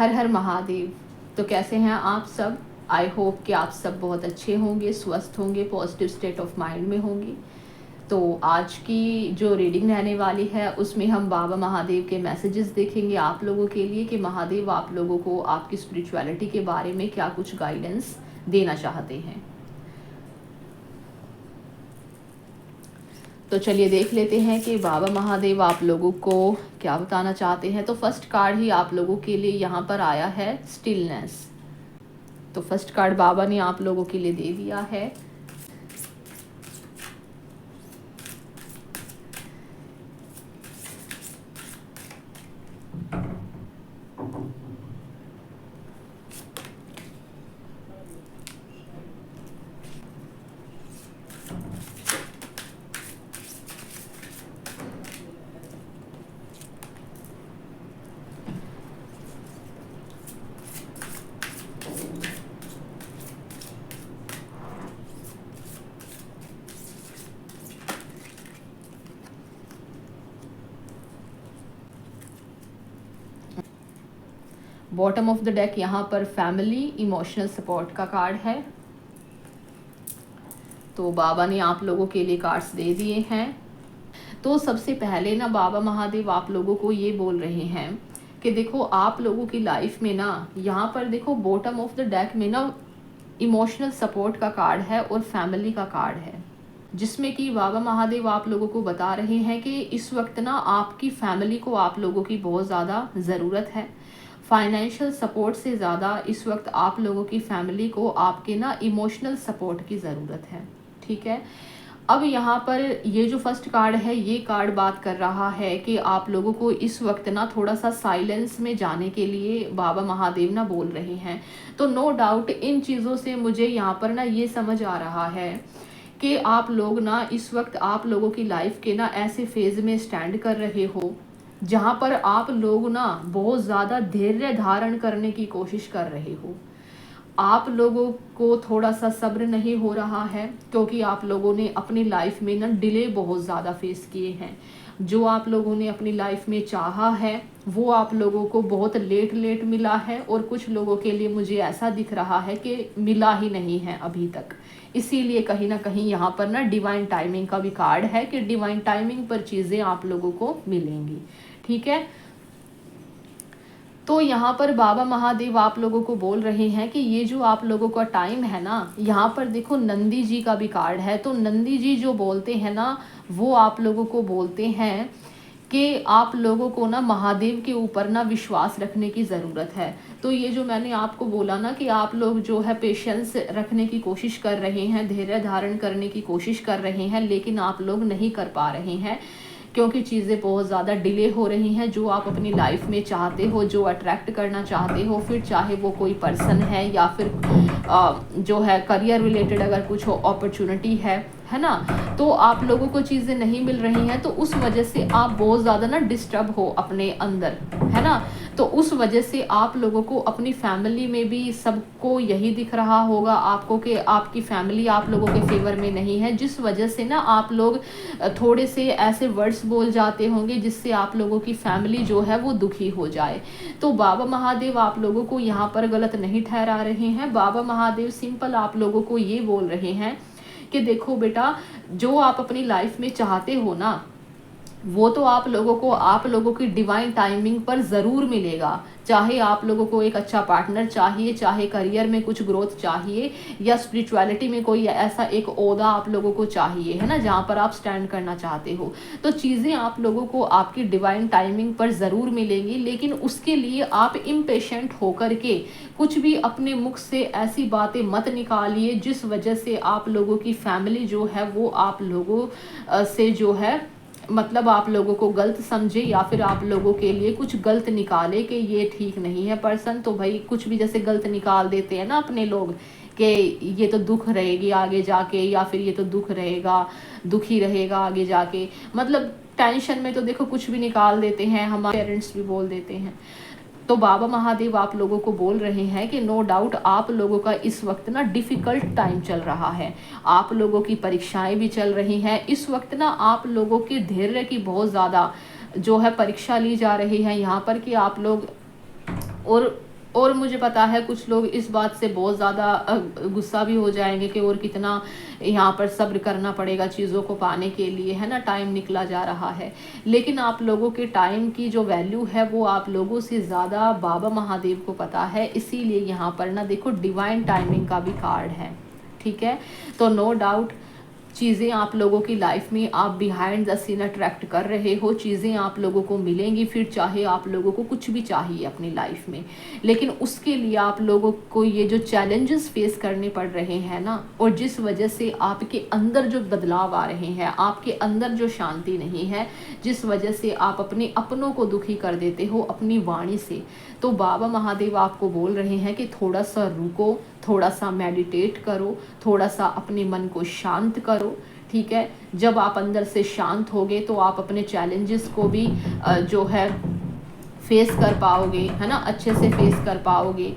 हर हर महादेव। तो कैसे हैं आप सब? आई होप कि आप सब बहुत अच्छे होंगे, स्वस्थ होंगे, पॉजिटिव स्टेट ऑफ माइंड में होंगे। तो आज की जो रीडिंग रहने वाली है उसमें हम बाबा महादेव के मैसेजेस देखेंगे आप लोगों के लिए कि महादेव आप लोगों को आपकी स्पिरिचुअलिटी के बारे में क्या कुछ गाइडेंस देना चाहते हैं। तो चलिए देख लेते हैं कि बाबा महादेव आप लोगों को क्या बताना चाहते हैं। तो फर्स्ट कार्ड ही आप लोगों के लिए यहाँ पर आया है, स्टिलनेस। तो फर्स्ट कार्ड बाबा ने आप लोगों के लिए दे दिया है। बॉटम ऑफ द डेक यहाँ पर फैमिली इमोशनल सपोर्ट का कार्ड है। तो बाबा ने आप लोगों के लिए कार्ड्स दे दिए हैं। तो सबसे पहले ना बाबा महादेव आप लोगों को ये बोल रहे हैं कि देखो आप लोगों की लाइफ में ना यहाँ पर देखो बॉटम ऑफ द डेक में ना इमोशनल सपोर्ट का कार्ड है और फैमिली का कार्ड है, जिसमें कि बाबा महादेव आप लोगों को बता रहे हैं कि इस वक्त ना आपकी फैमिली को आप लोगों की बहुत ज़्यादा ज़रूरत है। फाइनेंशियल सपोर्ट से ज़्यादा इस वक्त आप लोगों की फैमिली को आपके ना इमोशनल सपोर्ट की ज़रूरत है। ठीक है, अब यहाँ पर ये जो फर्स्ट कार्ड है ये कार्ड बात कर रहा है कि आप लोगों को इस वक्त ना थोड़ा सा साइलेंस में जाने के लिए बाबा महादेव ना बोल रहे हैं। तो नो डाउट इन चीज़ों से मुझे यहाँ पर ना ये समझ आ रहा है कि आप लोग ना इस वक्त आप लोगों की लाइफ के ना ऐसे फेज में स्टैंड कर रहे हो जहाँ पर आप लोग ना बहुत ज़्यादा धैर्य धारण करने की कोशिश कर रहे हो। आप लोगों को थोड़ा सा सब्र नहीं हो रहा है क्योंकि आप लोगों ने अपनी लाइफ में ना डिले बहुत ज़्यादा फेस किए हैं। जो आप लोगों ने अपनी लाइफ में चाहा है वो आप लोगों को बहुत लेट मिला है, और कुछ लोगों के लिए मुझे ऐसा दिख रहा है कि मिला ही नहीं है अभी तक। इसीलिए कहीं ना कहीं यहाँ पर ना डिवाइन टाइमिंग का भी कार्ड है कि डिवाइन टाइमिंग पर चीज़ें आप लोगों को मिलेंगी। ठीक है, तो यहाँ पर बाबा महादेव आप लोगों को बोल रहे हैं कि ये जो आप लोगों का टाइम है ना, यहाँ पर देखो नंदी जी का भी कार्ड है। तो नंदी जी जो बोलते हैं ना वो आप लोगों को बोलते हैं कि आप लोगों को ना महादेव के ऊपर ना विश्वास रखने की ज़रूरत है। तो ये जो मैंने आपको बोला ना कि आप लोग जो है पेशेंस रखने की कोशिश कर रहे हैं, धैर्य धारण करने की कोशिश कर रहे हैं, लेकिन आप लोग नहीं कर पा रहे हैं क्योंकि चीज़ें बहुत ज़्यादा डिले हो रही हैं। जो आप अपनी लाइफ में चाहते हो, जो अट्रैक्ट करना चाहते हो, फिर चाहे वो कोई पर्सन है या फिर जो है करियर रिलेटेड अगर कुछ अपॉर्चुनिटी है ना, तो आप लोगों को चीज़ें नहीं मिल रही हैं, तो उस वजह से आप बहुत ज़्यादा ना डिस्टर्ब हो अपने अंदर, है ना। तो उस वजह से आप लोगों को अपनी फैमिली में भी सबको यही दिख रहा होगा आपको कि आपकी फैमिली आप लोगों के फेवर में नहीं है, जिस वजह से ना आप लोग थोड़े से ऐसे वर्ड्स बोल जाते होंगे जिससे आप लोगों की फैमिली जो है वो दुखी हो जाए। तो बाबा महादेव आप लोगों को यहाँ पर गलत नहीं ठहरा रहे हैं। बाबा महादेव सिंपल आप लोगों को ये बोल रहे हैं कि देखो बेटा, जो आप अपनी लाइफ में चाहते हो ना वो तो आप लोगों की डिवाइन टाइमिंग पर ज़रूर मिलेगा। चाहे आप लोगों को एक अच्छा पार्टनर चाहिए, चाहे करियर में कुछ ग्रोथ चाहिए, या स्पिरिचुअलिटी में कोई ऐसा एक ओहदा आप लोगों को चाहिए, है ना, जहाँ पर आप स्टैंड करना चाहते हो, तो चीज़ें आप लोगों को आपकी डिवाइन टाइमिंग पर ज़रूर मिलेंगी। लेकिन उसके लिए आप इम्पेशेंट होकर के कुछ भी अपने मुख से ऐसी बातें मत निकालिए जिस वजह से आप लोगों की फैमिली जो है वो आप लोगों से जो है मतलब आप लोगों को गलत समझे, या फिर आप लोगों के लिए कुछ गलत निकाले कि ये ठीक नहीं है पर्सन। तो भाई कुछ भी जैसे गलत निकाल देते हैं ना अपने लोग कि ये तो दुख रहेगी आगे जाके, या फिर ये तो दुख रहेगा, दुखी रहेगा आगे जाके, मतलब टेंशन में तो देखो कुछ भी निकाल देते हैं, हमारे पेरेंट्स भी बोल देते हैं। तो बाबा महादेव आप लोगों को बोल रहे हैं कि नो डाउट आप लोगों का इस वक्त ना डिफ़िकल्ट टाइम चल रहा है, आप लोगों की परीक्षाएं भी चल रही हैं। इस वक्त ना आप लोगों के धैर्य की बहुत ज़्यादा जो है परीक्षा ली जा रही है यहाँ पर कि आप लोग, और और मुझे पता है कुछ लोग इस बात से बहुत ज़्यादा गुस्सा भी हो जाएंगे कि और कितना यहाँ पर सब्र करना पड़ेगा चीज़ों को पाने के लिए, है ना, टाइम निकला जा रहा है। लेकिन आप लोगों के टाइम की जो वैल्यू है वो आप लोगों से ज़्यादा बाबा महादेव को पता है, इसीलिए यहाँ पर ना देखो डिवाइन टाइमिंग का भी कार्ड है, ठीक है। तो नो डाउट चीज़ें आप लोगों की लाइफ में आप बिहाइंड द सीन अट्रैक्ट कर रहे हो, चीज़ें आप लोगों को मिलेंगी, फिर चाहे आप लोगों को कुछ भी चाहिए अपनी लाइफ में, लेकिन उसके लिए आप लोगों को ये जो चैलेंजेस फेस करने पड़ रहे हैं ना, और जिस वजह से आपके अंदर जो बदलाव आ रहे हैं, आपके अंदर जो शांति नहीं है, जिस वजह से आप अपने अपनों को दुखी कर देते हो अपनी वाणी से, तो बाबा महादेव आपको बोल रहे हैं कि थोड़ा सा रुको, थोड़ा सा मेडिटेट करो, थोड़ा सा अपने मन को शांत करो, ठीक है। जब आप अंदर से शांत होगे तो आप अपने चैलेंजेस को भी जो है फेस कर पाओगे, है ना, अच्छे से फेस कर पाओगे,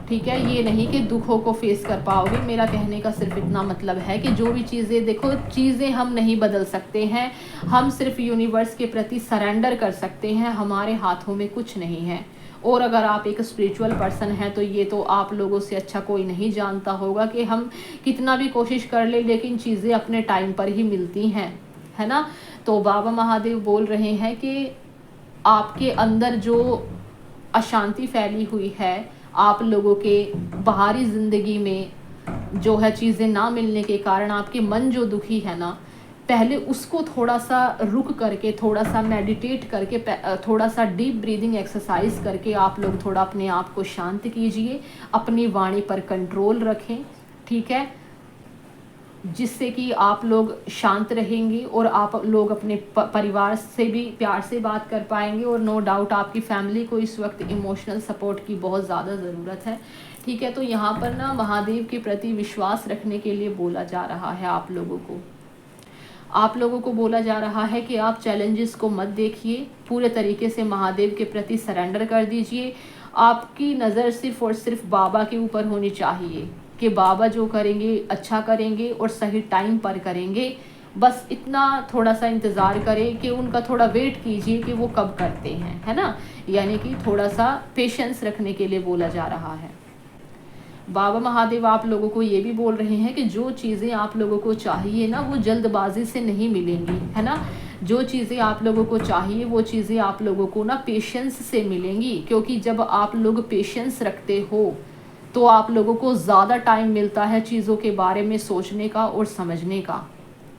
ठीक है। ये नहीं कि दुखों को फेस कर पाओगे, मेरा कहने का सिर्फ इतना मतलब है कि जो भी चीज़ें, देखो चीज़ें हम नहीं बदल सकते हैं, हम सिर्फ यूनिवर्स के प्रति सरेंडर कर सकते हैं, हमारे हाथों में कुछ नहीं है। और अगर आप एक स्पिरिचुअल पर्सन हैं तो ये तो आप लोगों से अच्छा कोई नहीं जानता होगा कि हम कितना भी कोशिश कर ले लेकिन चीज़ें अपने टाइम पर ही मिलती हैं, है ना। तो बाबा महादेव बोल रहे हैं कि आपके अंदर जो अशांति फैली हुई है, आप लोगों के बाहरी ज़िंदगी में जो है चीज़ें ना मिलने के कारण आपके मन जो दुखी है ना, पहले उसको थोड़ा सा रुक करके, थोड़ा सा मेडिटेट करके, थोड़ा सा डीप ब्रीदिंग एक्सरसाइज करके आप लोग थोड़ा अपने आप को शांत कीजिए, अपनी वाणी पर कंट्रोल रखें, ठीक है, जिससे कि आप लोग शांत रहेंगे और आप लोग अपने परिवार से भी प्यार से बात कर पाएंगे। और नो डाउट आपकी फैमिली को इस वक्त इमोशनल सपोर्ट की बहुत ज़्यादा ज़रूरत है, ठीक है। तो यहाँ पर ना महादेव के प्रति विश्वास रखने के लिए बोला जा रहा है आप लोगों को, आप लोगों को बोला जा रहा है कि आप चैलेंजेस को मत देखिए, पूरे तरीके से महादेव के प्रति सरेंडर कर दीजिए। आपकी नज़र सिर्फ और सिर्फ बाबा के ऊपर होनी चाहिए कि बाबा जो करेंगे अच्छा करेंगे और सही टाइम पर करेंगे, बस इतना थोड़ा सा इंतज़ार करें कि उनका थोड़ा वेट कीजिए कि वो कब करते हैं, है ना, यानी कि थोड़ा सा पेशेंस रखने के लिए बोला जा रहा है। बाबा महादेव आप लोगों को ये भी बोल रहे हैं कि जो चीज़ें आप लोगों को चाहिए ना वो जल्दबाजी से नहीं मिलेंगी, है ना, जो चीज़ें आप लोगों को चाहिए वो चीज़ें आप लोगों को ना पेशेंस से मिलेंगी, क्योंकि जब आप लोग पेशेंस रखते हो तो आप लोगों को ज़्यादा टाइम मिलता है चीज़ों के बारे में सोचने का और समझने का,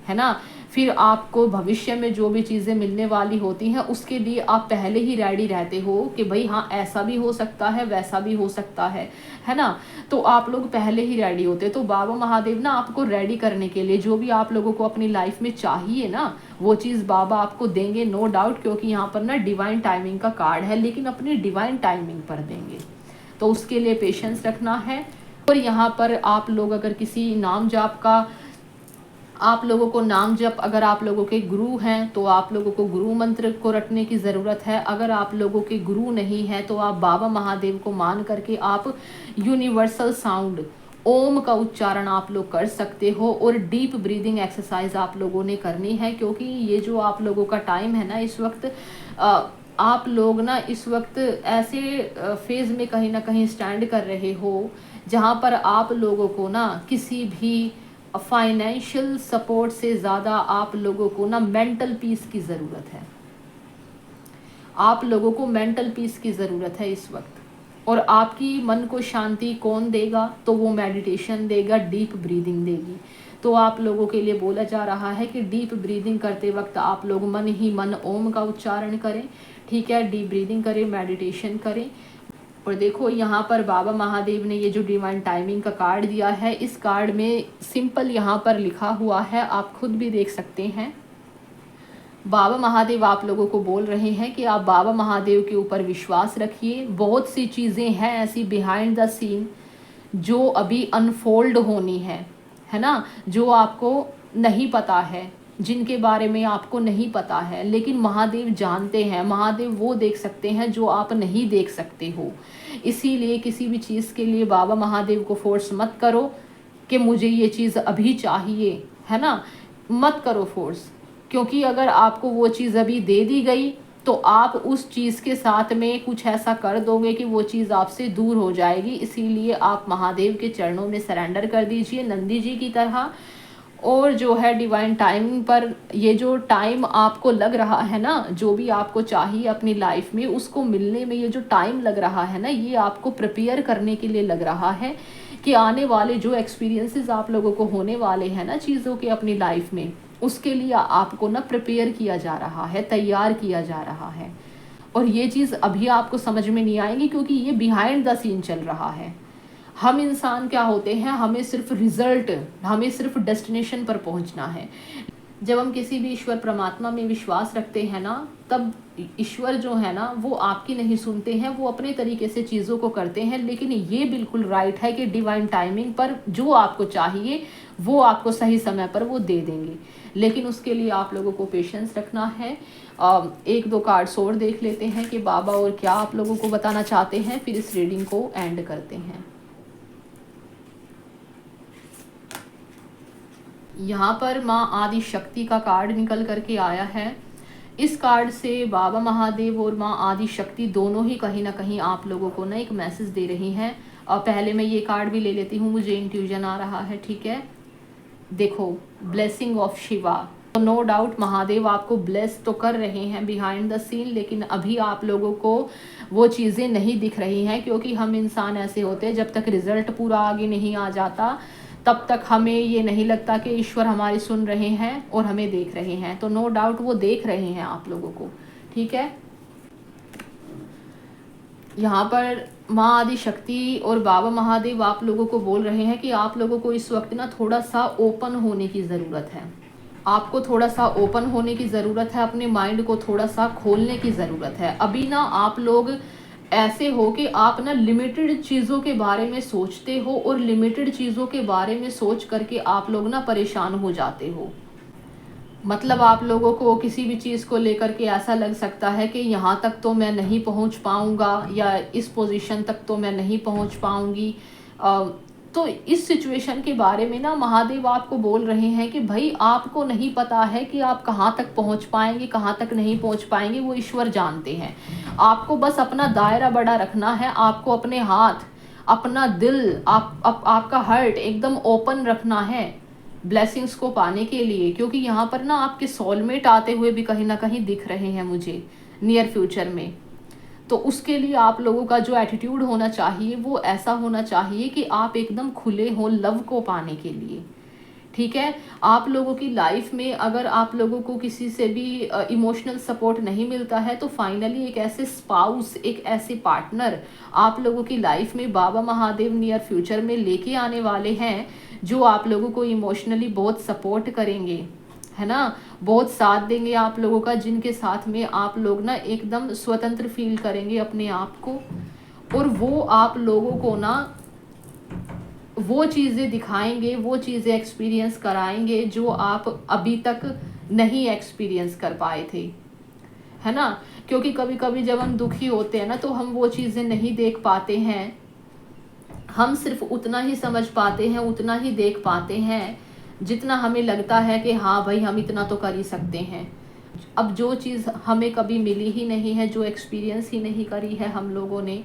है ना। फिर आपको भविष्य में जो भी चीज़ें मिलने वाली होती हैं उसके लिए आप पहले ही रेडी रहते हो कि भाई हाँ ऐसा भी हो सकता है, वैसा भी हो सकता है ना, तो आप लोग पहले ही रेडी होते। तो बाबा महादेव ना आपको रेडी करने के लिए जो भी आप लोगों को अपनी लाइफ में चाहिए ना वो चीज़ बाबा आपको देंगे, नो डाउट, क्योंकि यहाँ पर ना डिवाइन टाइमिंग का कार्ड है, लेकिन अपनी डिवाइन टाइमिंग पर देंगे, तो उसके लिए पेशेंस रखना है। और यहाँ पर आप लोग अगर किसी नाम जाप का, आप लोगों को नाम जप, अगर आप लोगों के गुरु हैं तो आप लोगों को गुरु मंत्र को रटने की ज़रूरत है। अगर आप लोगों के गुरु नहीं है तो आप बाबा महादेव को मान करके आप यूनिवर्सल साउंड ओम का उच्चारण आप लोग कर सकते हो। और डीप ब्रीदिंग एक्सरसाइज आप लोगों ने करनी है, क्योंकि ये जो आप लोगों का टाइम है ना इस वक्त, आप लोग ना इस वक्त ऐसे फेज़ में कहीं ना कहीं स्टैंड कर रहे हो जहाँ पर आप लोगों को ना किसी भी फाइनेंशियल सपोर्ट से ज़्यादा आप लोगों को ना मेंटल पीस की ज़रूरत है, आप लोगों को मेंटल पीस की ज़रूरत है इस वक्त। और आपकी मन को शांति कौन देगा, तो वो मेडिटेशन देगा, डीप ब्रीदिंग देगी। तो आप लोगों के लिए बोला जा रहा है कि डीप ब्रीदिंग करते वक्त आप लोग मन ही मन ओम का उच्चारण करें, ठीक है, डीप ब्रीदिंग करें, मेडिटेशन करें। और देखो यहाँ पर बाबा महादेव ने ये जो डिवाइन टाइमिंग का कार्ड दिया है, इस कार्ड में सिंपल यहाँ पर लिखा हुआ है, आप खुद भी देख सकते हैं। बाबा महादेव आप लोगों को बोल रहे हैं कि आप बाबा महादेव के ऊपर विश्वास रखिए। बहुत सी चीज़ें हैं ऐसी बिहाइंड द सीन जो अभी अनफोल्ड होनी है ना, जो आपको नहीं पता है, जिनके बारे में आपको नहीं पता है, लेकिन महादेव जानते हैं। महादेव वो देख सकते हैं जो आप नहीं देख सकते हो। इसीलिए किसी भी चीज़ के लिए बाबा महादेव को फोर्स मत करो कि मुझे ये चीज़ अभी चाहिए, है ना, मत करो फोर्स, क्योंकि अगर आपको वो चीज़ अभी दे दी गई तो आप उस चीज़ के साथ में कुछ ऐसा कर दोगे कि वो चीज़ आपसे दूर हो जाएगी। इसीलिए आप महादेव के चरणों में सरेंडर कर दीजिए नंदी जी की तरह। और जो है डिवाइन टाइमिंग पर ये जो टाइम आपको लग रहा है ना, जो भी आपको चाहिए अपनी लाइफ में उसको मिलने में, ये जो टाइम लग रहा है ना, ये आपको प्रिपेयर करने के लिए लग रहा है कि आने वाले जो एक्सपीरियंसेस आप लोगों को होने वाले हैं ना चीज़ों के अपनी लाइफ में, उसके लिए आपको ना प्रिपेयर किया जा रहा है, तैयार किया जा रहा है। और ये चीज़ अभी आपको समझ में नहीं आएगी क्योंकि ये बिहाइंड द सीन चल रहा है। हम इंसान क्या होते हैं, हमें सिर्फ रिजल्ट, हमें सिर्फ डेस्टिनेशन पर पहुंचना है। जब हम किसी भी ईश्वर परमात्मा में विश्वास रखते हैं ना, तब ईश्वर जो है ना वो आपकी नहीं सुनते हैं, वो अपने तरीके से चीज़ों को करते हैं। लेकिन ये बिल्कुल राइट है कि डिवाइन टाइमिंग पर जो आपको चाहिए वो आपको सही समय पर वो दे देंगे। लेकिन उसके लिए आप लोगों को पेशेंस रखना है। एक दो कार्ड्स और देख लेते हैं कि बाबा और क्या आप लोगों को बताना चाहते हैं, फिर इस रीडिंग को एंड करते हैं। यहाँ पर माँ आदि शक्ति का कार्ड निकल करके आया है। इस कार्ड से बाबा महादेव और माँ आदि शक्ति दोनों ही कहीं ना कहीं आप लोगों को ना एक मैसेज दे रही हैं। और पहले मैं ये कार्ड भी ले लेती हूँ, मुझे इंट्यूजन आ रहा है। ठीक है, देखो, ब्लेसिंग ऑफ शिवा। तो नो डाउट महादेव आपको ब्लेस तो कर रहे हैं बिहाइंड द सीन, लेकिन अभी आप लोगों को वो चीज़ें नहीं दिख रही हैं क्योंकि हम इंसान ऐसे होते हैं, जब तक रिजल्ट पूरा आगे नहीं आ जाता तब तक हमें ये नहीं लगता कि ईश्वर हमारी सुन रहे हैं और हमें देख रहे हैं। तो नो डाउट वो देख रहे हैं आप लोगों को। ठीक है, यहाँ पर माँ आदि शक्ति और बाबा महादेव आप लोगों को बोल रहे हैं कि आप लोगों को इस वक्त ना थोड़ा सा ओपन होने की ज़रूरत है। आपको थोड़ा सा ओपन होने की ज़रूरत है, अपने माइंड को थोड़ा सा खोलने की ज़रूरत है। अभी ना आप लोग ऐसे हो कि आप ना लिमिटेड चीज़ों के बारे में सोचते हो और लिमिटेड चीज़ों के बारे में सोच करके आप लोग ना परेशान हो जाते हो। मतलब आप लोगों को किसी भी चीज़ को लेकर के ऐसा लग सकता है कि यहाँ तक तो मैं नहीं पहुँच पाऊँगा, या इस पोजीशन तक तो मैं नहीं पहुँच पाऊँगी। तो इस सिचुएशन के बारे में ना महादेव आपको बोल रहे हैं कि भाई आपको नहीं पता है कि आप कहाँ तक पहुँच पाएंगे, कहाँ तक नहीं पहुँच पाएंगे, वो ईश्वर जानते हैं। आपको बस अपना दायरा बड़ा रखना है, आपको अपने हाथ, अपना दिल, आपका हार्ट एकदम ओपन रखना है ब्लेसिंग्स को पाने के लिए। क्योंकि यहाँ पर ना आपके सोलमेट आते हुए भी कहीं ना कहीं दिख रहे हैं मुझे नियर फ्यूचर में। तो उसके लिए आप लोगों का जो एटीट्यूड होना चाहिए वो ऐसा होना चाहिए कि आप एकदम खुले हो लव को पाने के लिए। ठीक है, आप लोगों की लाइफ में अगर आप लोगों को किसी से भी इमोशनल सपोर्ट नहीं मिलता है तो फाइनली एक ऐसे स्पाउस, एक ऐसे पार्टनर आप लोगों की लाइफ में बाबा महादेव नियर फ्यूचर में लेके आने वाले हैं जो आप लोगों को इमोशनली बहुत सपोर्ट करेंगे, है ना, बहुत साथ देंगे आप लोगों का, जिनके साथ में आप लोग ना एकदम स्वतंत्र फील करेंगे अपने आप को। और वो आप लोगों को ना वो चीज़ें दिखाएंगे, वो चीज़ें एक्सपीरियंस कराएंगे जो आप अभी तक नहीं एक्सपीरियंस कर पाए थे, है ना। क्योंकि कभी कभी जब हम दुखी होते हैं ना तो हम वो चीज़ें नहीं देख पाते हैं, हम सिर्फ उतना ही समझ पाते हैं, उतना ही देख पाते हैं जितना हमें लगता है कि हाँ भाई हम इतना तो कर ही सकते हैं। अब जो चीज़ हमें कभी मिली ही नहीं है, जो एक्सपीरियंस ही नहीं करी है हम लोगों ने,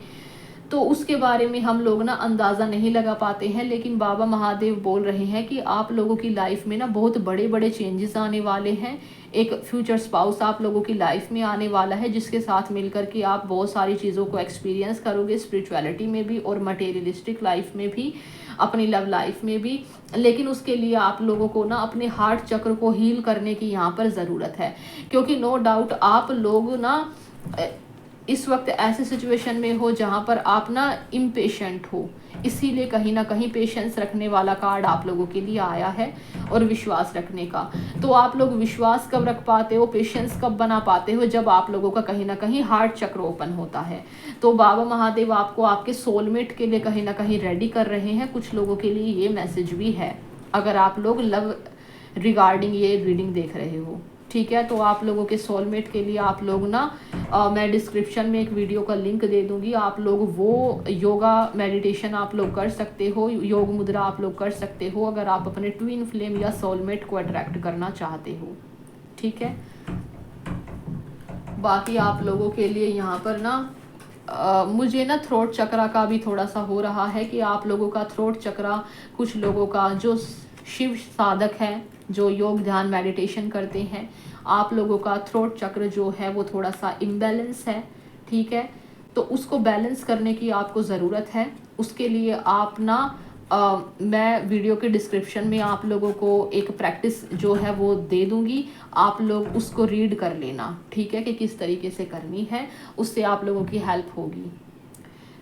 तो उसके बारे में हम लोग ना अंदाज़ा नहीं लगा पाते हैं। लेकिन बाबा महादेव बोल रहे हैं कि आप लोगों की लाइफ में ना बहुत बड़े बड़े चेंजेस आने वाले हैं। एक फ्यूचर स्पाउस आप लोगों की लाइफ में आने वाला है जिसके साथ मिलकर के आप बहुत सारी चीज़ों को एक्सपीरियंस करोगे, स्पिरिचुअलिटी में भी और मटेरियलिस्टिक लाइफ में भी, अपनी लव लाइफ में भी। लेकिन उसके लिए आप लोगों को ना अपने हार्ट चक्र को हील करने की यहाँ पर ज़रूरत है। क्योंकि नो डाउट आप लोग ना इस वक्त ऐसे सिचुएशन में हो जहाँ पर आप ना इम्पेशेंट हो, इसीलिए कहीं ना कहीं पेशेंस रखने वाला कार्ड आप लोगों के लिए आया है और विश्वास रखने का। तो आप लोग विश्वास कब रख पाते हो, पेशेंस कब बना पाते हो, जब आप लोगों का कहीं ना कहीं हार्ट चक्र ओपन होता है। तो बाबा महादेव आपको आपके सोलमेट के लिए कहीं ना कहीं रेडी कर रहे हैं। कुछ लोगों के लिए ये मैसेज भी है अगर आप लोग लव रिगार्डिंग ये रीडिंग देख रहे हो। ठीक है, तो आप लोगों के सोलमेट के लिए आप लोग ना मैं डिस्क्रिप्शन में एक वीडियो का लिंक दे दूंगी, आप लोग वो योगा मेडिटेशन आप लोग कर सकते हो, योग मुद्रा आप लोग कर सकते हो अगर आप अपने ट्विन फ्लेम या सोलमेट को अट्रैक्ट करना चाहते हो। ठीक है, बाकी आप लोगों के लिए यहाँ पर ना मुझे ना थ्रोट चक्रा का भी थोड़ा सा हो रहा है कि आप लोगों का थ्रोट चक्रा, कुछ लोगों का जो शिव साधक है, जो योग ध्यान मेडिटेशन करते हैं, आप लोगों का थ्रोट चक्र जो है वो थोड़ा सा इम्बैलेंस है, ठीक है। तो उसको बैलेंस करने की आपको ज़रूरत है। उसके लिए आप ना मैं वीडियो के डिस्क्रिप्शन में आप लोगों को एक प्रैक्टिस जो है वो दे दूंगी, आप लोग उसको रीड कर लेना, ठीक है, कि किस तरीके से करनी है, उससे आप लोगों की हेल्प होगी।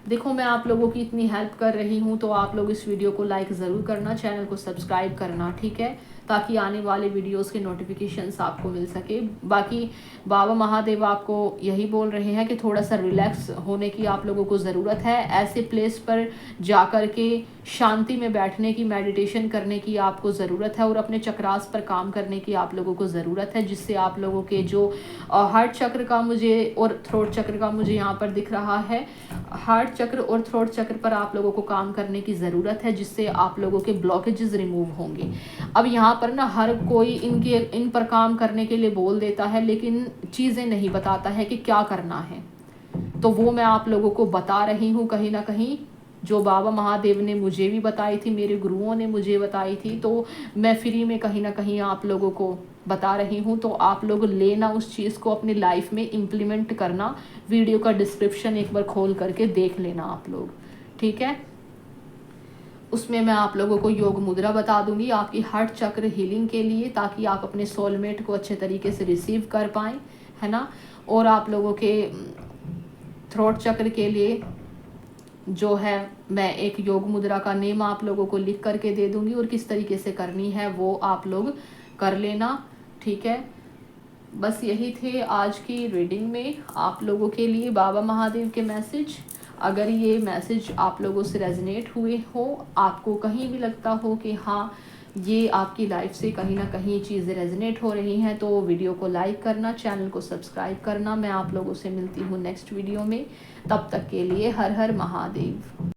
देखो मैं आप लोगों की इतनी हेल्प कर रही हूँ तो आप लोग इस वीडियो को लाइक ज़रूर करना, चैनल को सब्सक्राइब करना, ठीक है, ताकि आने वाले वीडियोस के नोटिफिकेशंस आपको मिल सके। बाकी बाबा महादेव आपको यही बोल रहे हैं कि थोड़ा सा रिलैक्स होने की आप लोगों को ज़रूरत है। ऐसे प्लेस पर जा कर के शांति में बैठने की, मेडिटेशन करने की आपको ज़रूरत है और अपने चक्रास पर काम करने की आप लोगों को ज़रूरत है, जिससे आप लोगों के जो हार्ट चक्र का मुझे और थ्रोट चक्र का मुझे यहाँ पर दिख रहा है, हार्ट चक्र और थ्रोट चक्र पर आप लोगों को काम करने की ज़रूरत है, जिससे आप लोगों के ब्लॉकेजेस रिमूव होंगे। अब यहाँ पर ना हर कोई इन पर काम करने के लिए बोल देता है, लेकिन चीज़ें नहीं बताता है कि क्या करना है। तो वो मैं आप लोगों को बता रही हूँ कहीं ना कहीं, जो बाबा महादेव ने मुझे भी बताई थी, मेरे गुरुओं ने मुझे बताई थी, तो मैं फ्री में कहीं ना कहीं आप लोगों को बता रही हूँ। तो आप लोग लेना, उस चीज़ को अपनी लाइफ में इम्प्लीमेंट करना। वीडियो का डिस्क्रिप्शन एक बार खोल करके देख लेना आप लोग, ठीक है। उसमें मैं आप लोगों को योग मुद्रा बता दूंगी आपकी हार्ट चक्र हीलिंग के लिए, ताकि आप अपने सोलमेट को अच्छे तरीके से रिसीव कर पाएँ, है ना। और आप लोगों के थ्रोट चक्र के लिए जो है मैं एक योग मुद्रा का नेम आप लोगों को लिख करके दे दूंगी, और किस तरीके से करनी है वो आप लोग कर लेना, ठीक है। बस यही थे आज की रीडिंग में आप लोगों के लिए बाबा महादेव के मैसेज। अगर ये मैसेज आप लोगों से रेजनेट हुए हो, आपको कहीं भी लगता हो कि हाँ ये आपकी लाइफ से कहीं ना कहीं चीज़ें रेजनेट हो रही हैं, तो वीडियो को लाइक करना, चैनल को सब्सक्राइब करना। मैं आप लोगों से मिलती हूँ नेक्स्ट वीडियो में, तब तक के लिए हर हर महादेव।